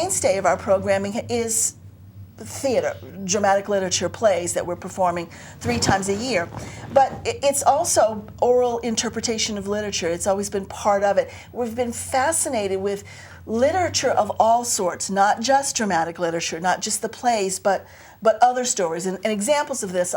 mainstay of our programming is theater, dramatic literature plays that we're performing 3 times a year. But it's also oral interpretation of literature. It's always been part of it. We've been fascinated with literature of all sorts, not just dramatic literature, not just the plays, but other stories. And examples of this,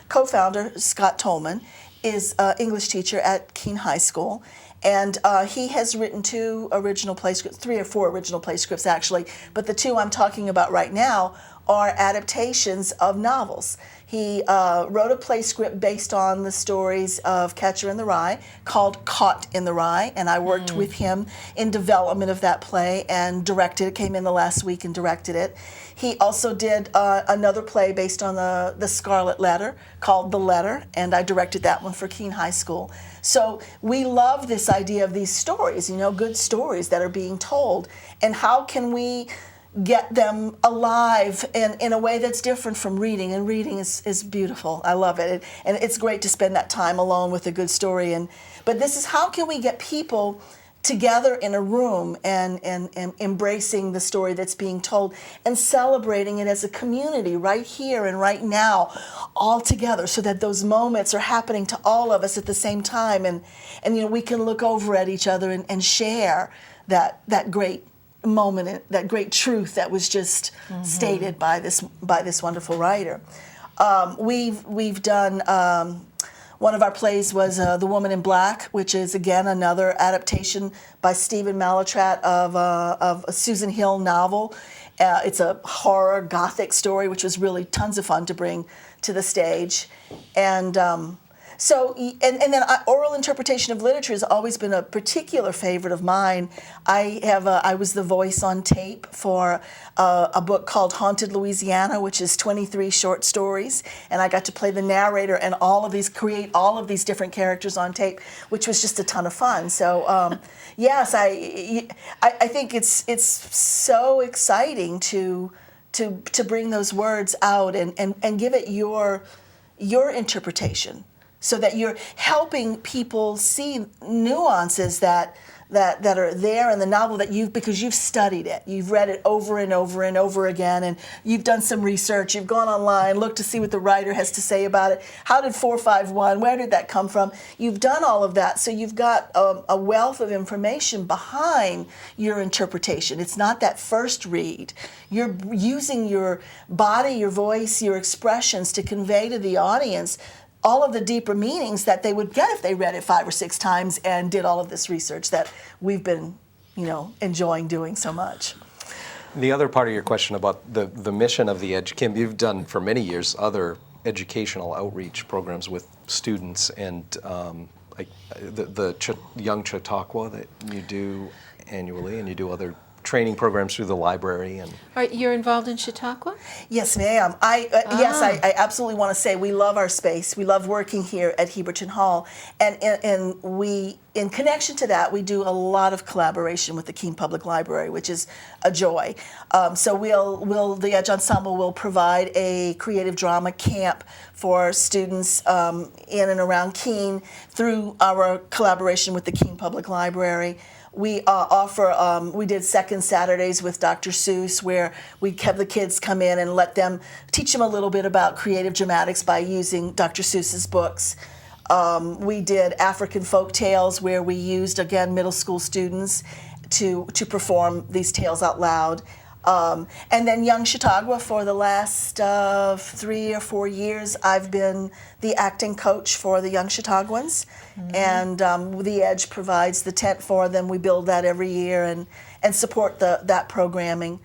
co-founder Scott Tolman is an English teacher at Keene High School. And he has written 2 original play scripts, 3 or 4 original play scripts actually, but the 2 I'm talking about right now are adaptations of novels. He wrote a play script based on the stories of Catcher in the Rye called Caught in the Rye, and I worked with him in development of that play and directed it, came in the last week and directed it. He also did another play based on the Scarlet Letter called The Letter, and I directed that one for Keene High School. So we love this idea of these stories, you know, good stories that are being told, and how can we get them alive in a way that's different from reading, and reading is beautiful. I love it, and it's great to spend that time alone with a good story. But this is how can we get people together in a room and embracing the story that's being told and celebrating it as a community right here and right now, all together, so that those moments are happening to all of us at the same time, and you know, we can look over at each other and share that great moment, that great truth that was just stated by this wonderful writer. We've done one of our plays was The Woman in Black, which is again another adaptation by Stephen Mallatrat of a Susan Hill novel. It's a horror gothic story, which was really tons of fun to bring to the stage. And then oral interpretation of literature has always been a particular favorite of mine. I was the voice on tape for a book called Haunted Louisiana, which is 23 short stories, and I got to play the narrator and create all of these different characters on tape, which was just a ton of fun. So yes, I think it's so exciting to bring those words out and give it your interpretation, so that you're helping people see nuances that are there in the novel because you've studied it. You've read it over and over and over again, and you've done some research. You've gone online, looked to see what the writer has to say about it. How did 451, where did that come from? You've done all of that, so you've got a wealth of information behind your interpretation. It's not that first read. You're using your body, your voice, your expressions to convey to the audience all of the deeper meanings that they would get if they read it 5 or 6 times and did all of this research that we've been, you know, enjoying doing so much. The other part of your question about the mission of the Edge, Kim, you've done for many years other educational outreach programs with students, and like the Young Chautauqua that you do annually, and you do other training programs through the library. And you're involved in Chautauqua? Yes, ma'am. Yes, I absolutely want to say we love our space. We love working here at Heberton Hall, and we, in connection to that, we do a lot of collaboration with the Keene Public Library, which is a joy. So the Edge Ensemble will provide a creative drama camp for students in and around Keene through our collaboration with the Keene Public Library. We offer, we did Second Saturdays with Dr. Seuss, where we have the kids come in and teach them a little bit about creative dramatics by using Dr. Seuss's books. We did African folk tales, where we used, again, middle school students to perform these tales out loud. And then Young Chautauqua, for the last 3 or 4 years, I've been the acting coach for the Young Chautauquans, and the Edge provides the tent for them. We build that every year and support that programming.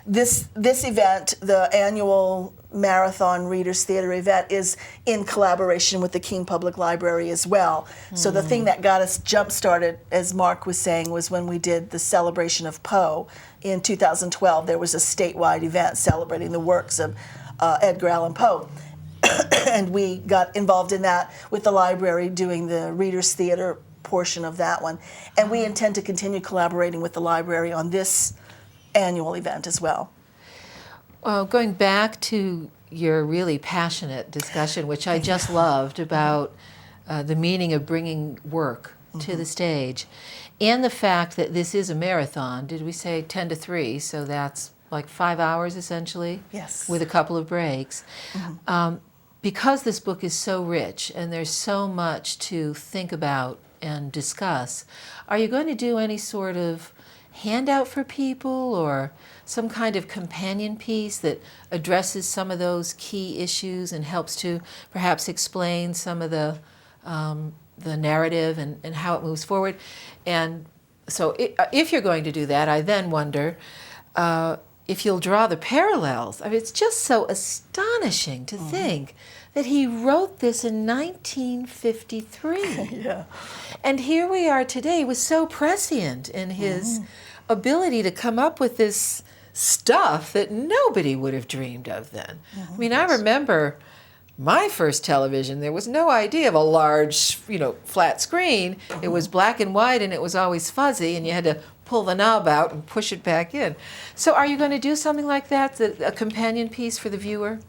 This event, the annual Marathon Readers Theater event, is in collaboration with the Keene Public Library as well. So the thing that got us jump-started, as Mark was saying, was when we did the celebration of Poe in 2012. There was a statewide event celebrating the works of Edgar Allan Poe. And we got involved in that with the library, doing the Readers Theater portion of that one. And we intend to continue collaborating with the library on this annual event as well. Going back to your really passionate discussion, which I just loved, about the meaning of bringing work to the stage. and the fact that this is a marathon. Did we say 10 to 3? So that's like 5 hours essentially? Yes. With a couple of breaks. Because this book is so rich and there's so much to think about and discuss, are you going to do any sort of handout for people or some kind of companion piece that addresses some of those key issues and helps to perhaps explain some of the narrative and how it moves forward? And so if you're going to do that, I then wonder if you'll draw the parallels. I mean, it's just so astonishing to think that he wrote this in 1953. Yeah. And here we are today, was so prescient in his ability to come up with this stuff that nobody would have dreamed of then. I mean, I remember my first television, there was no idea of a large, flat screen. It was black and white and it was always fuzzy and you had to pull the knob out and push it back in. So are you going to do something like that, a companion piece for the viewer?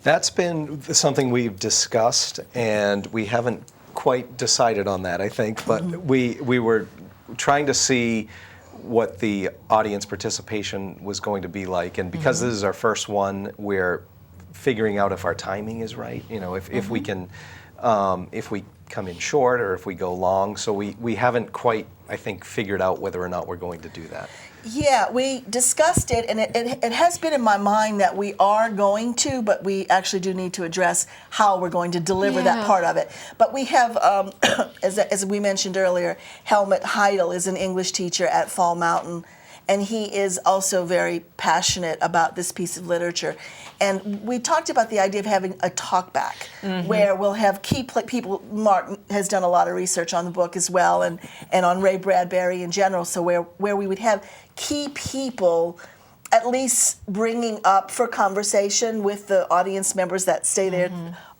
That's been something we've discussed, and we haven't quite decided on that, I think. But we were trying to see what the audience participation was going to be like, and because this is our first one, we're figuring out if our timing is right. If we can, if we come in short or if we go long. So we haven't quite, I think, figured out whether or not we're going to do that. Yeah, we discussed it, and it has been in my mind that we are going to, but we actually do need to address how we're going to deliver that part of it. But we have, as we mentioned earlier, Helmut Heidel is an English teacher at Fall Mountain, and he is also very passionate about this piece of literature. And we talked about the idea of having a talkback where we'll have key people. Mark has done a lot of research on the book as well, and on Ray Bradbury in general, so where we would have key people at least bringing up for conversation with the audience members that stay there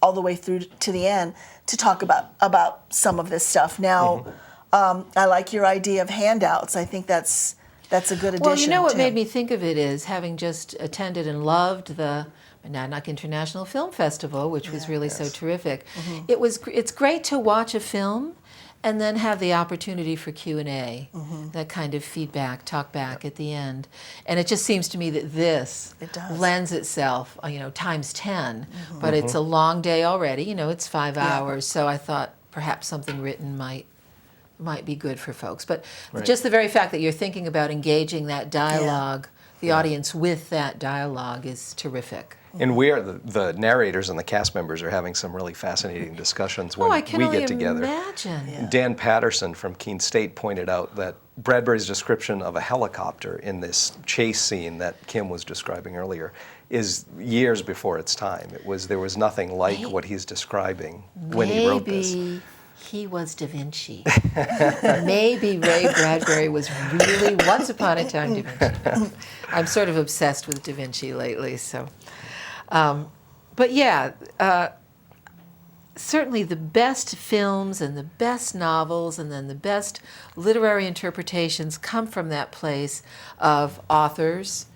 all the way through to the end to talk about some of this stuff. Now, I like your idea of handouts. I think that's a good addition. Well, you know what too. made me think of it is having just attended and loved the Monadnock International Film Festival, which was really so terrific. It's great to watch a film and then have the opportunity for Q&A, that kind of feedback, talk back at the end. And it just seems to me that this lends itself, times 10, but it's a long day already, it's 5 hours, so I thought perhaps something written might be good for folks. But just the very fact that you're thinking about engaging that dialogue, the audience with that dialogue is terrific. And the narrators and the cast members are having some really fascinating discussions when I can we only get together. Imagine. Dan Patterson from Keene State pointed out that Bradbury's description of a helicopter in this chase scene that Kim was describing earlier is years before its time. There was nothing like what he's describing when he wrote this. Maybe he was Da Vinci. Maybe Ray Bradbury was really once upon a time Da Vinci. I'm sort of obsessed with Da Vinci lately, so. But yeah, certainly the best films and the best novels and then the best literary interpretations come from that place of authors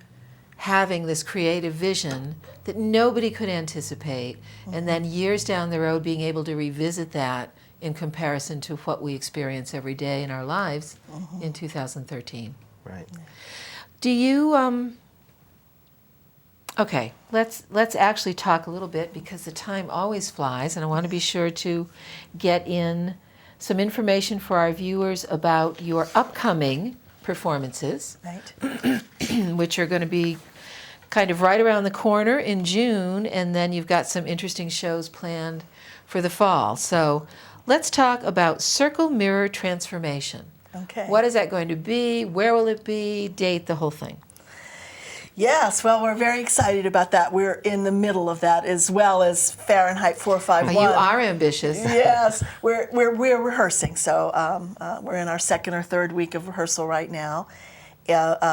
having this creative vision that nobody could anticipate, and then years down the road being able to revisit that in comparison to what we experience every day in our lives in 2013. Right. Do you, okay, let's actually talk a little bit, because the time always flies, and I want to be sure to get in some information for our viewers about your upcoming performances, which are going to be kind of right around the corner in June, and then you've got some interesting shows planned for the fall. So let's talk about Circle Mirror Transformation. Okay. What is that going to be? Where will it be? Date, the whole thing. Yes, well, we're very excited about that. We're in the middle of that, as well as Fahrenheit 451. You are ambitious. Yes, we're rehearsing. So we're in our second or third week of rehearsal right now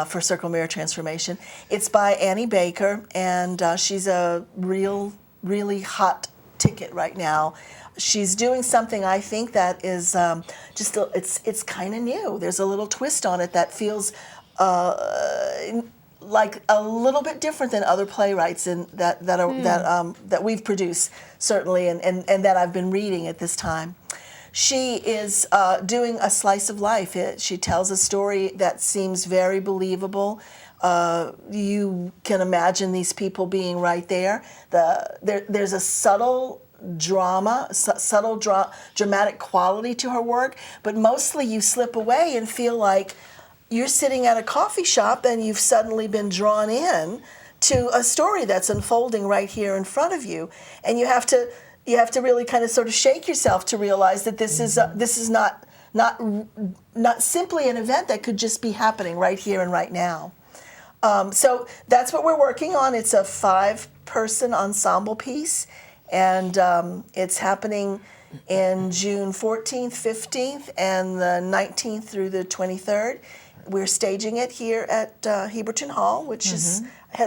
for Circle Mirror Transformation. It's by Annie Baker, and she's a really hot ticket right now. She's doing something, I think, that is it's kind of new. There's a little twist on it that feels like a little bit different than other playwrights that we've produced, certainly, and that I've been reading at this time. She is doing a slice of life. She tells a story that seems very believable. You can imagine these people being right there. There's a subtle dramatic quality to her work, but mostly you slip away and feel like you're sitting at a coffee shop and you've suddenly been drawn in to a story that's unfolding right here in front of you, and you have to really kind of sort of shake yourself to realize that this is not simply an event that could just be happening right here and right now. So that's what we're working on. It's a 5-person ensemble piece, and it's happening in June 14th, 15th, and the 19th through the 23rd. We're staging it here at Heberton Hall, which has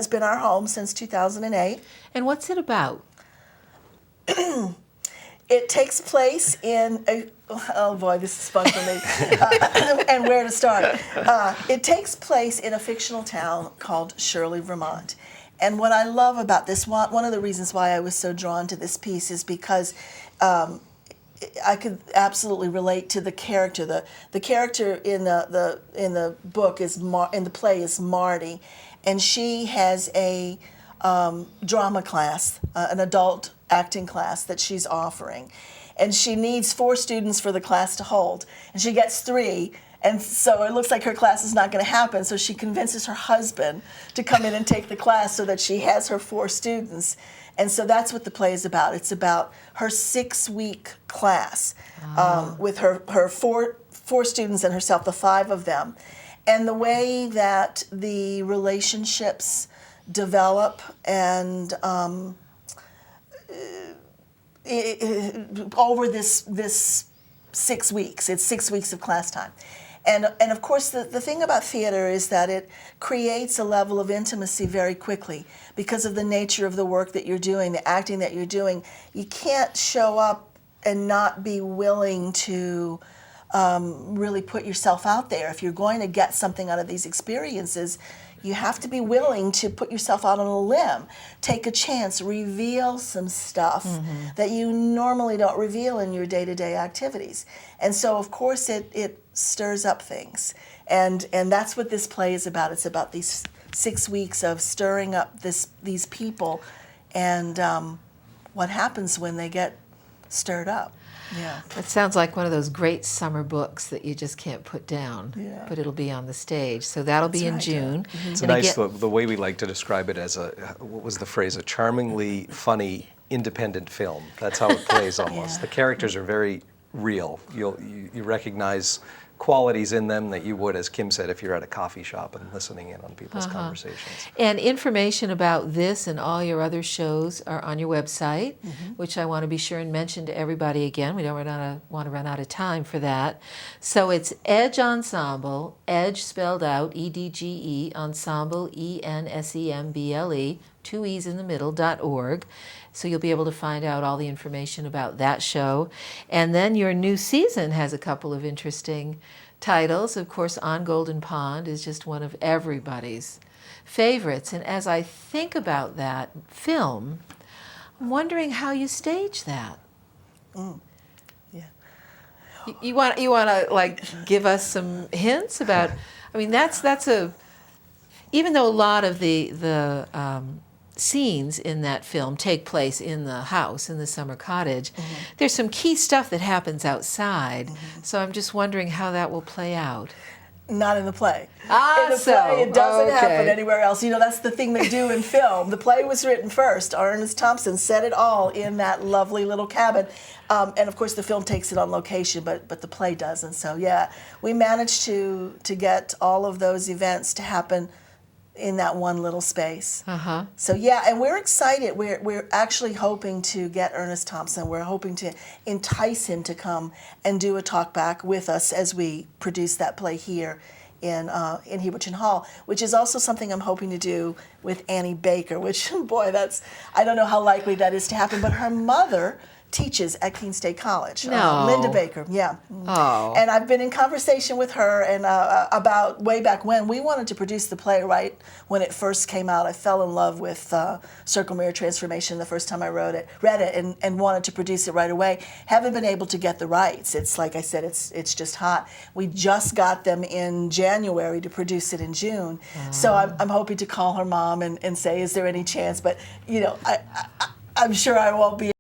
been our home since 2008. And what's it about? It takes place in oh boy, this is fun for me, and where to start. It takes place in a fictional town called Shirley, Vermont. And what I love about this, one of the reasons why I was so drawn to this piece is because I could absolutely relate to the character. The character in the book in the play is Marty, and she has a drama class, an adult acting class that she's offering, and she needs 4 students for the class to hold, and she gets 3. And so it looks like her class is not going to happen, so she convinces her husband to come in and take the class so that she has her 4 students. And so that's what the play is about. It's about her 6-week class with her 4 students and herself, the 5 of them. And the way that the relationships develop and over this 6 weeks. It's 6 weeks of class time. And of course, the thing about theater is that it creates a level of intimacy very quickly because of the nature of the work that you're doing, the acting that you're doing. You can't show up and not be willing to really put yourself out there. If you're going to get something out of these experiences, you have to be willing to put yourself out on a limb, take a chance, reveal some stuff that you normally don't reveal in your day-to-day activities. And so, of course, it stirs up things. And that's what this play is about. It's about these 6 weeks of stirring up these people and what happens when they get stirred up. Yeah. It sounds like one of those great summer books that you just can't put down, Yeah. but it'll be on the stage. So that'll be in right, June. It's And nice, again- the way we like to describe it as what was the phrase, a charmingly funny independent film. That's how it plays almost. Yeah. The characters are very real. You recognize qualities in them that you would, as Kim said, if you're at a coffee shop and listening in on people's conversations. And information about this and all your other shows are on your website, which I want to be sure and mention to everybody again. We don't want to run out of time for that. So it's Edge Ensemble, Edge spelled out, EDGE, Ensemble, ENSEMBLE, 2 E's in the middle, .org. So you'll be able to find out all the information about that show. And then your new season has a couple of interesting titles. Of course, On Golden Pond is just one of everybody's favorites. And as I think about that film, I'm wondering how you stage that. Yeah. You want to like give us some hints about? I mean, that's a, even though a lot of the scenes in that film take place in the house, in the summer cottage, there's some key stuff that happens outside. So I'm just wondering how that will play out. Not in the play. Ah, in the so, play, it doesn't okay. happen anywhere else. You know, that's the thing they do in film. The play was written first. Ernest Thompson set it all in that lovely little cabin. And of course, the film takes it on location, but the play doesn't. So yeah, we managed to get all of those events to happen in that one little space. So yeah, and we're excited. We're actually hoping to get Ernest Thompson. We're hoping to entice him to come and do a talk back with us as we produce that play here in Heberton Hall, which is also something I'm hoping to do with Annie Baker, which, boy, I don't know how likely that is to happen, but her mother teaches at Keene State College. No. Linda Baker, yeah. Oh. And I've been in conversation with her and about way back when we wanted to produce the play right when it first came out. I fell in love with Circle Mirror Transformation the first time I read it, and wanted to produce it right away. Haven't been able to get the rights. It's like I said, it's just hot. We just got them in January to produce it in June. So I'm hoping to call her mom and say, is there any chance? But I'm sure I won't be